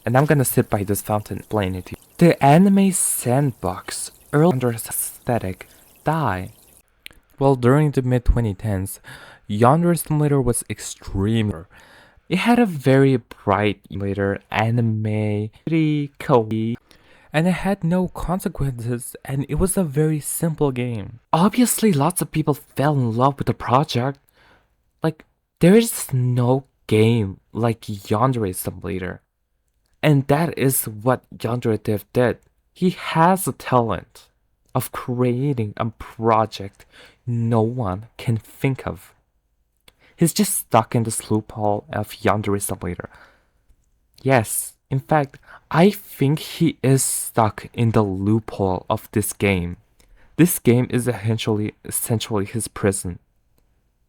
and I'm gonna sit by this fountain and explain it to you. The anime sandbox, early under aesthetic, die. Well, during the mid-2010s, Yandere Simulator was extreme. It had a very bright later anime, pretty kawaii, and it had no consequences, and it was a very simple game. Obviously, lots of people fell in love with the project. Like, there is no game like Yandere Simulator. And that is what Yandere Dev did. He has a talent of creating a project no one can think of. He's just stuck in this loophole of Yandere Simulator. Yes, in fact, I think he is stuck in the loophole of this game. This game is essentially his prison.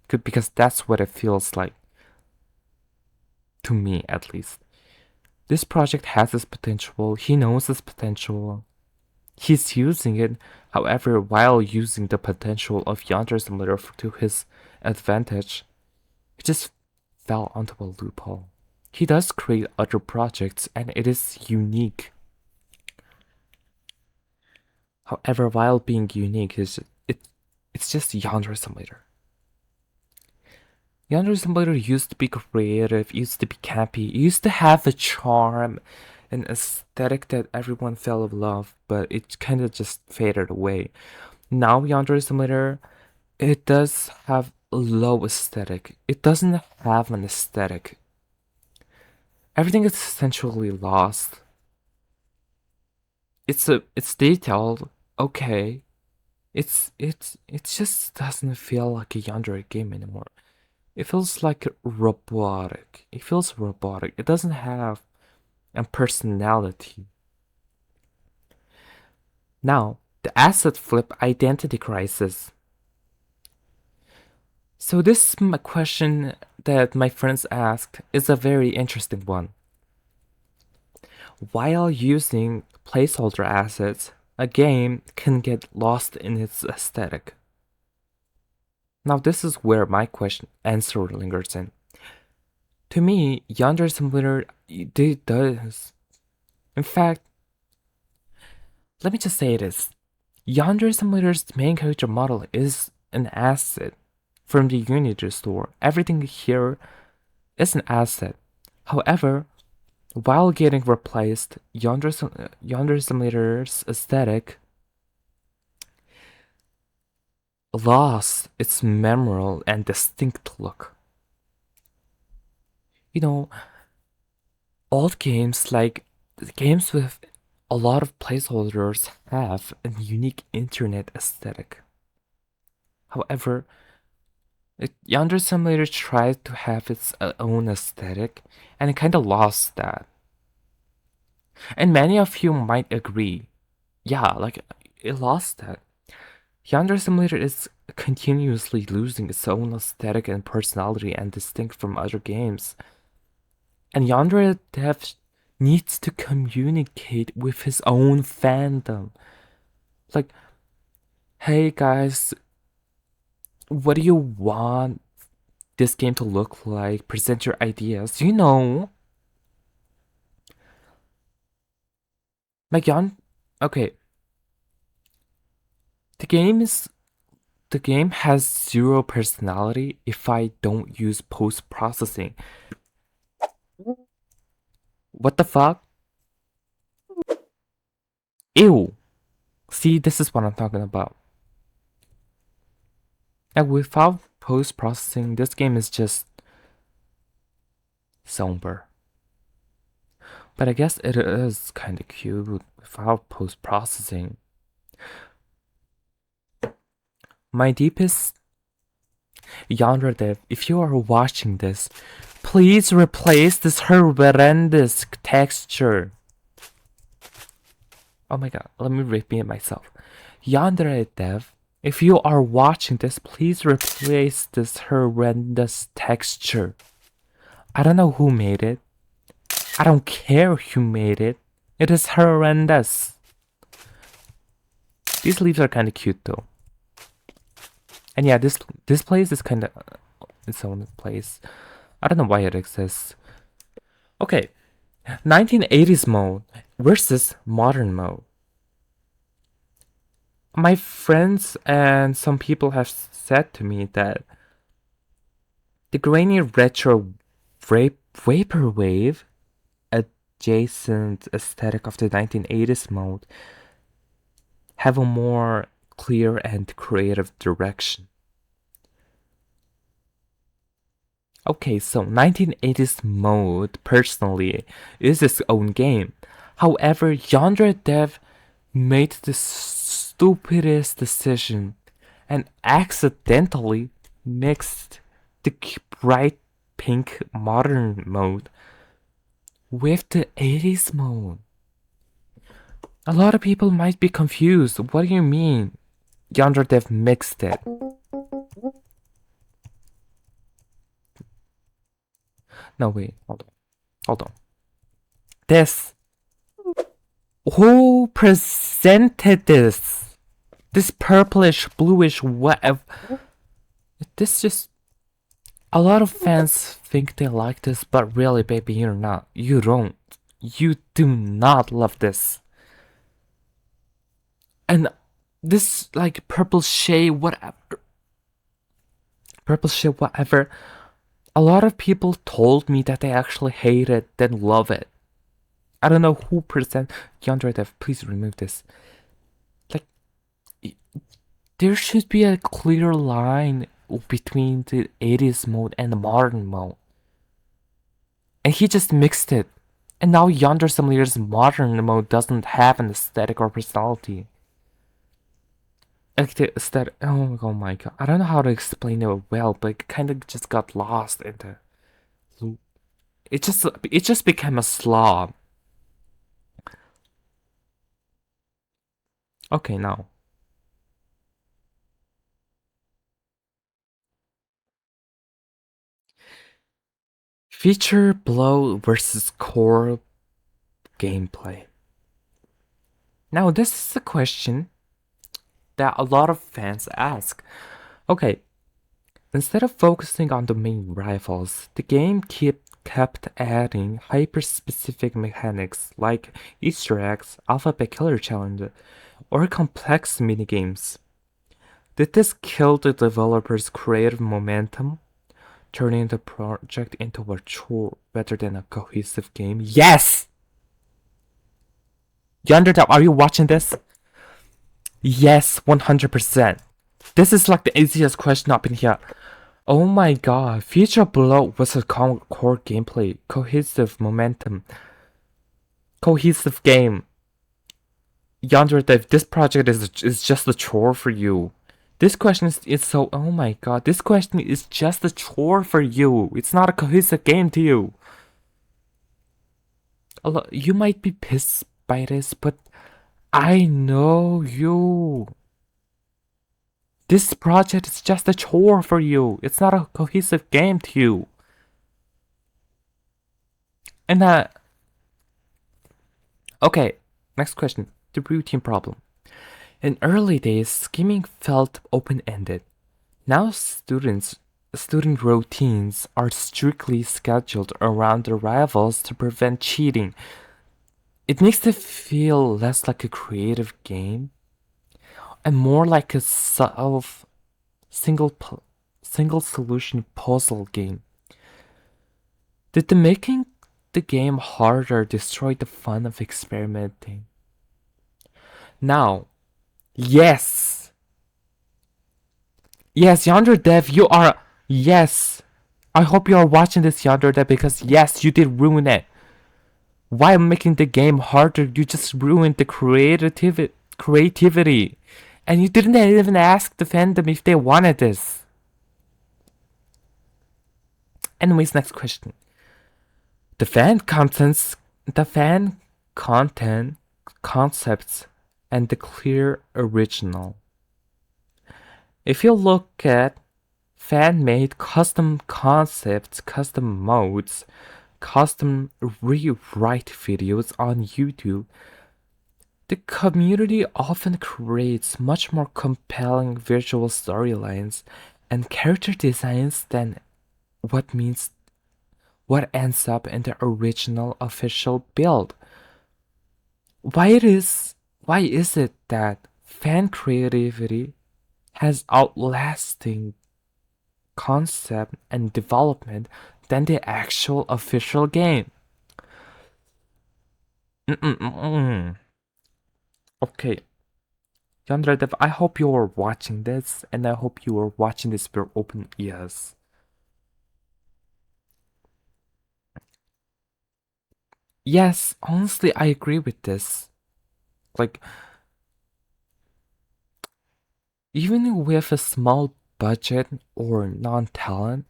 Because that's what it feels like. To me, at least. This project has its potential, he knows its potential. He's using it, however, while using the potential of Yandere Simulator to his advantage, he just fell onto a loophole. He does create other projects, and it is unique. However, while being unique, it's just Yandere Simulator. Yandere Simulator used to be creative, used to be campy, used to have a charm, an aesthetic that everyone fell in love, but it kind of just faded away. Now Yandere Simulator, it does have a low aesthetic. It doesn't have an aesthetic. Everything is essentially lost. It's detailed, okay. It just doesn't feel like a Yandere game anymore. It feels like robotic. It feels robotic. It doesn't have a personality. Now, the asset flip identity crisis. So this question that my friends asked is a very interesting one. While using placeholder assets, a game can get lost in its aesthetic. Now this is where my answer lingers in. To me, Yandere Simulator does. In fact, let me just say this. Yandere Simulator's main character model is an asset from the Unity store. Everything here is an asset. However, while getting replaced, Yandere Simulator's aesthetic lost its memorable and distinct look. You know, old games like games with a lot of placeholders have a unique internet aesthetic. However, Yandere Simulator tried to have its own aesthetic, and it kind of lost that. And many of you might agree. Yeah, like, it lost that. Yandere Simulator is continuously losing its own aesthetic and personality and distinct from other games. And Yandere Dev needs to communicate with his own fandom. Like, hey guys, what do you want this game to look like? Present your ideas. You know. Like, okay. The game has zero personality if I don't use post-processing. What the fuck? Ew. See, this is what I'm talking about. And without post-processing, this game is just somber. But I guess it is kind of cute without post-processing. My deepest Yandere Dev, if you are watching this, please replace this horrendous texture. Oh my god, let me repeat myself. Yandere Dev, if you are watching this, please replace this horrendous texture. I don't know who made it. I don't care who made it. It is horrendous. These leaves are kind of cute though. And yeah, this place is kind of its own place. I don't know why it exists. Okay, 1980s mode versus modern mode. My friends and some people have said to me that the grainy retro vaporwave adjacent aesthetic of the 1980s mode have a more clear and creative direction. Okay, so 1980s mode, personally, is its own game. However, Yandere Dev made the stupidest decision and accidentally mixed the bright pink modern mode with the 80s mode. A lot of people might be confused. What do you mean? Yandere Dev mixed it. No, wait, hold on. This. Who presented this? This purplish, bluish, whatever. This just. A lot of fans think they like this, but really, baby, you're not. You don't. You do not love this. And this, like, purple shade, whatever. Purple shade, whatever. A lot of people told me that they actually hate it, then love it. I don't know who present Yandere Dev. Please remove this. Like, there should be a clear line between the 80s mode and the modern mode. And he just mixed it. And now Yandere Simulator's modern mode doesn't have an aesthetic or personality. Like the aesthetic, oh my god. I don't know how to explain it well, but it kind of just got lost in the loop. It just became a slob. Okay, now. Feature blow versus core gameplay. Now, this is a question that a lot of fans ask. Okay, instead of focusing on the main rivals, the game kept adding hyper-specific mechanics like Easter eggs, alphabet killer challenge, or complex minigames. Did this kill the developer's creative momentum, turning the project into a chore rather than a cohesive game? Yes! Yandere, are you watching this? Yes, 100%. This is like the easiest question up in here. Oh my god, Feature Blow was a core gameplay, cohesive momentum, cohesive game. Yandere, this project is just a chore for you. This question is so, oh my god, this question is just a chore for you. It's not a cohesive game to you. You might be pissed by this, but I know you. This project is just a chore for you. It's not a cohesive game to you. And okay, next question. The routine problem. In early days, scheming felt open-ended. Now student routines are strictly scheduled around their rivals to prevent cheating. It makes it feel less like a creative game and more like a single solution puzzle game. Did the making the game harder destroy the fun of experimenting? Now, yes. Yes, Yandere Dev, you are. Yes. I hope you are watching this, Yandere Dev, because yes, you did ruin it. While making the game harder, you just ruined the creativity. And you didn't even ask the fandom if they wanted this. Anyways, next question. The fan content concepts and the clear original. If you look at fan-made custom concepts, custom modes, custom rewrite videos on YouTube, the community often creates much more compelling visual storylines and character designs than what what ends up in the original official build. Why it is why is it that fan creativity has outlasting concept and development than the actual official game? Mm-mm-mm. Okay, Yandere, I hope you are watching this, and I hope you are watching this with open ears. Yes, honestly, I agree with this. Like, even with a small budget or non-talent,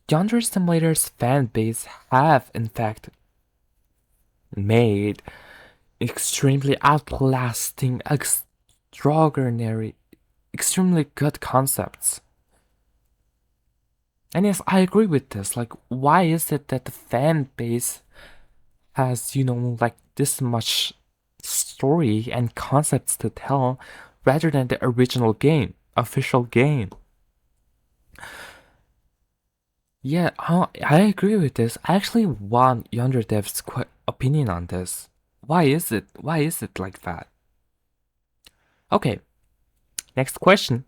Yandere Simulator's fan base have, in fact, made extremely outlasting, extraordinary, extremely good concepts. And yes, I agree with this. Like, why is it that the fan base has, like this much story and concepts to tell rather than the original game, official game? Yeah, I agree with this. I actually want Yonder Dev's opinion on this. Why is it? Why is it like that? Okay, next question.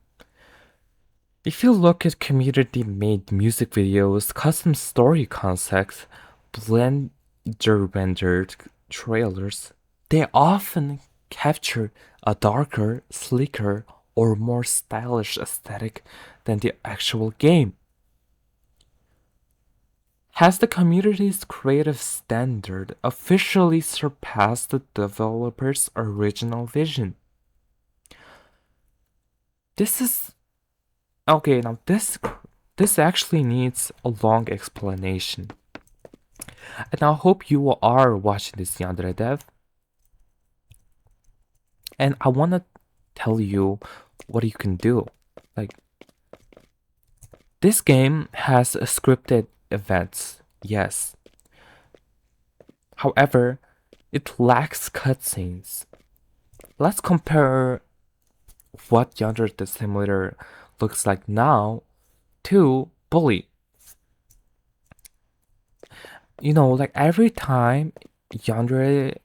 If you look at community-made music videos, custom story concepts, Blender-rendered trailers, they often capture a darker, sleeker, or more stylish aesthetic than the actual game. Has the community's creative standard officially surpassed the developer's original vision? This is okay. Now this actually needs a long explanation, and I hope you are watching this, Yandere Dev. And I wanna tell you what you can do. Like, this game has a scripted events, yes. However, it lacks cutscenes. Let's compare what Yonder the Simulator looks like now to Bully. Like every time Yandere,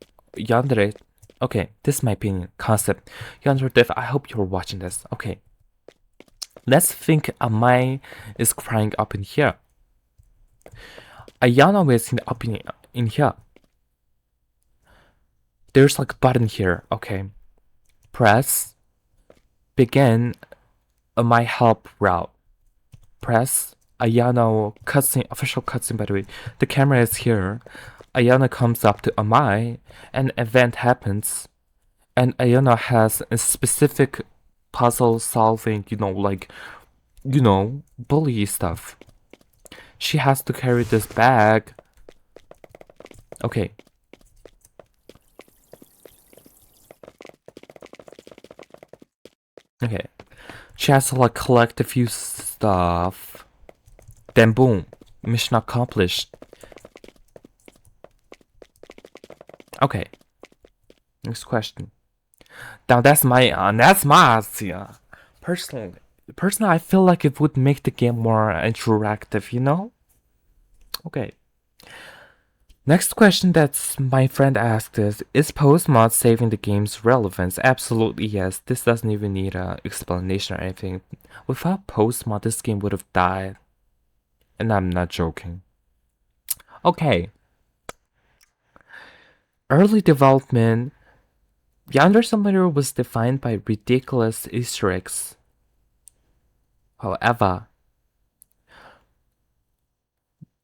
okay, this is my opinion, concept. Yandere Dev, I hope you're watching this. Okay, let's think Amai is crying up in here. Ayana is up in here. There's like a button here, okay. Press begin my help route. Press Ayano cutscene, official cutscene by the way. The camera is here. Ayana comes up to Amai, an event happens, and Ayana has a specific puzzle solving, bully stuff. She has to carry this bag. Okay. Okay. She has to like collect a few stuff. Then boom. Mission accomplished. Okay. Next question. Now that's my idea. Personally, I feel like it would make the game more interactive, Okay. Next question that my friend asked is post-mod saving the game's relevance? Absolutely yes. This doesn't even need an explanation or anything. Without post-mod, this game would have died. And I'm not joking. Okay. Early development. Yonder Simulator was defined by ridiculous Easter eggs. However,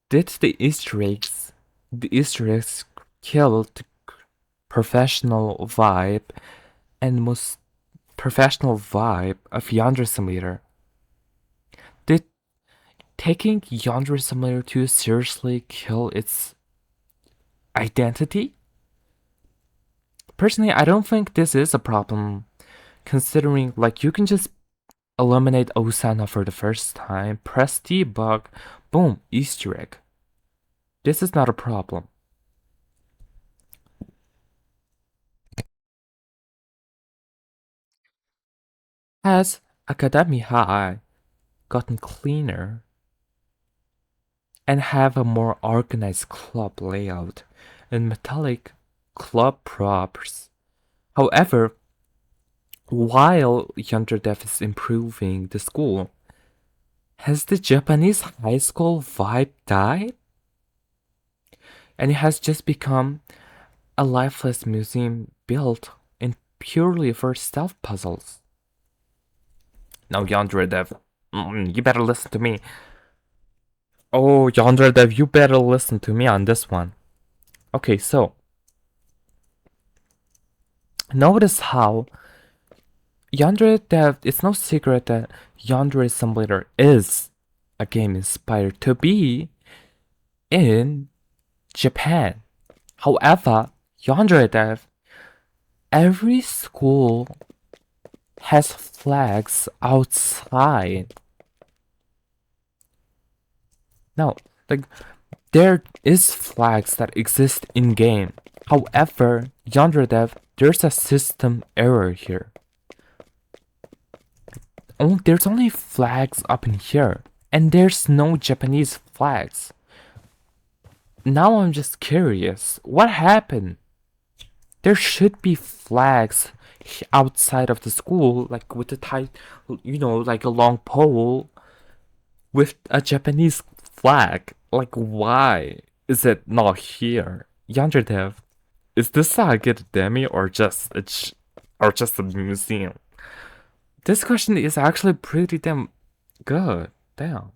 did the Easter eggs kill the professional vibe and most professional vibe of Yonder Simulator? Did taking Yonder Simulator too seriously kill its identity? Personally, I don't think this is a problem, considering like you can just eliminate Osana for the first time, press debug, boom, Easter egg. This is not a problem. Has Academy High gotten cleaner and have a more organized club layout and metallic club props. However, while Yandere is improving the school, has the Japanese high school vibe died? And it has just become a lifeless museum built in purely for stealth puzzles. Now, Yandere, you better listen to me. Oh, Yandere, you better listen to me on this one. Okay, so notice how Yandere, it's no secret that Yandere Simulator is a game inspired to be in Japan. However, Yandere, every school has flags outside. No, like there is flags that exist in game. However, Yandere, there's a system error here. There's only flags up in here, and there's no Japanese flags. Now I'm just curious, what happened? There should be flags outside of the school, like with a tight, like a long pole with a Japanese flag. Like, why is it not here? Yandere, is this a academy or just a museum? This question is actually pretty damn good. Damn.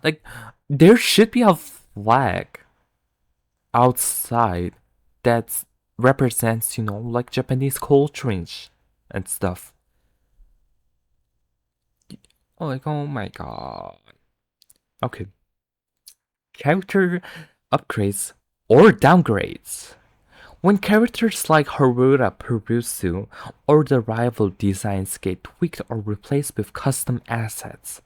Like, there should be a flag outside that represents, like Japanese culture and stuff. Like, oh my god. Okay. Character upgrades or downgrades. When characters like Haruta Purusu or the rival designs get tweaked or replaced with custom assets,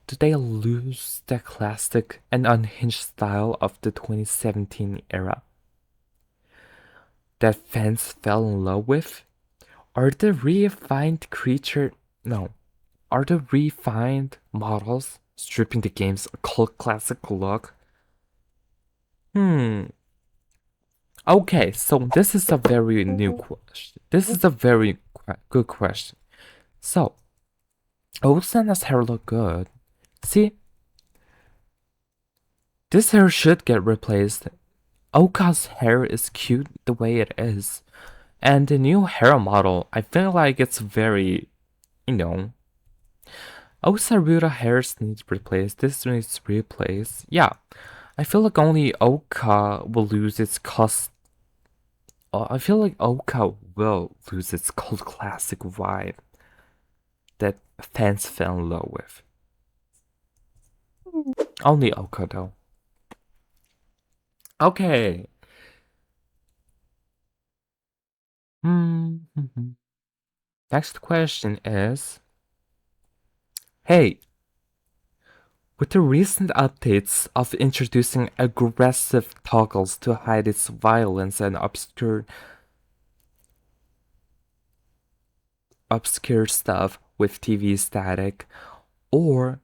do they lose the classic and unhinged style of the 2017 era that fans fell in love with? Are the refined models stripping the game's cult classic look? Okay, so this is a very new question. This is a very good question. So, Osana's hair look good. See, this hair should get replaced. Oka's hair is cute the way it is. And the new hair model, I feel like it's very, Osaruta hairs needs replaced. This needs replaced. Yeah, I feel like only Oka will lose its I feel like Oka will lose its cult classic vibe that fans fell in love with. Only Oka though. Okay. Next question is, hey, with the recent updates of introducing aggressive toggles to hide its violence and obscure stuff with TV static or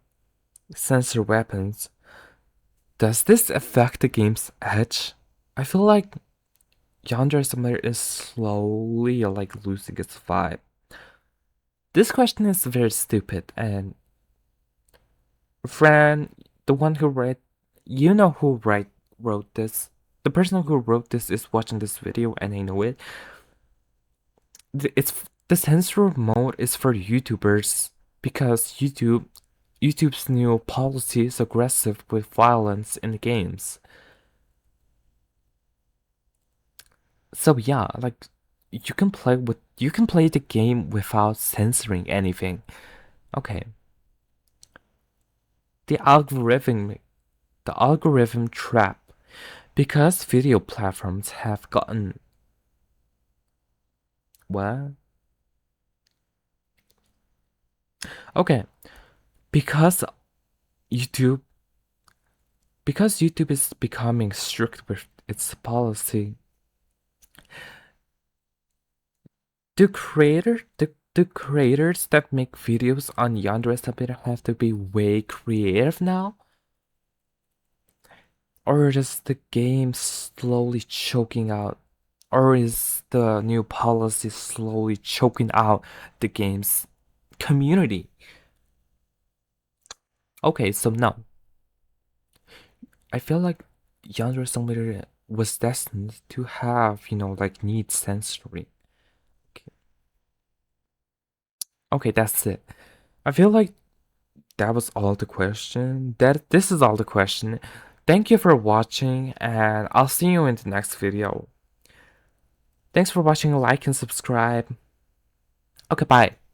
sensor weapons, does this affect the game's edge? I feel like Yandere Simulator is slowly losing its vibe. This question is very stupid, and Fran, the one who wrote this. The person who wrote this is watching this video, and I know it. The censor mode is for YouTubers because YouTube's new policy is aggressive with violence in the games. So yeah, you can play the game without censoring anything. Okay. The algorithm trap. Because video platforms have gotten what? Okay. Because YouTube is becoming strict with its policy. Do creators that make videos on Yandere Simulator have to be way creative now? Or is the game slowly choking out? Or is the new policy slowly choking out the game's community? Okay, so no. I feel like Yandere Simulator was destined to have, like need censoring. Okay, that's it. I feel like that was all the question. This is all the question. Thank you for watching, and I'll see you in the next video. Thanks for watching, like and subscribe. Okay, bye.